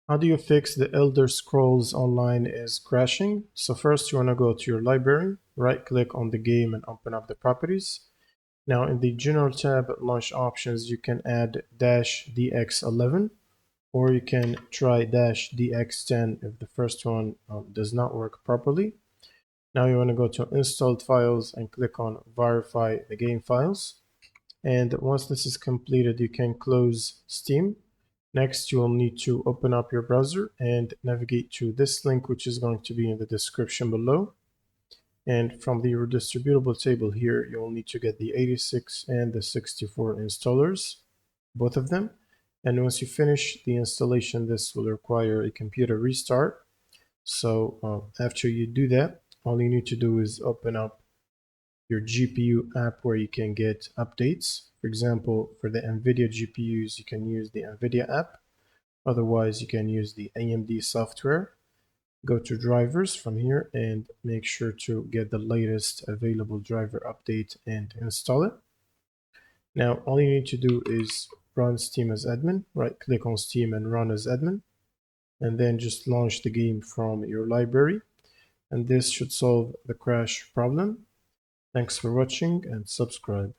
How do you fix the Elder Scrolls Online is crashing? So first you want to go to your library, right click on the game and open up the properties. Now in the General tab, Launch Options, you can add -DX11 or you can try -DX10 if the first one does not work properly. Now you want to go to Installed Files and click on Verify the game files. And once this is completed, you can close Steam. Next, you will need to open up your browser and navigate to this link, which is going to be in the description below. And from the distributable table here, you'll need to get the 86 and the 64 installers, both of them. And once you finish the installation, this will require a computer restart. So after you do that, all you need to do is open up your GPU app where you can get updates. For example, for the NVIDIA GPUs, you can use the NVIDIA app. Otherwise, you can use the AMD software. Go to drivers from here and make sure to get the latest available driver update and install it. Now, all you need to do is run Steam as admin. Right click on Steam and run as admin. And then just launch the game from your library. And this should solve the crash problem. Thanks for watching and subscribe.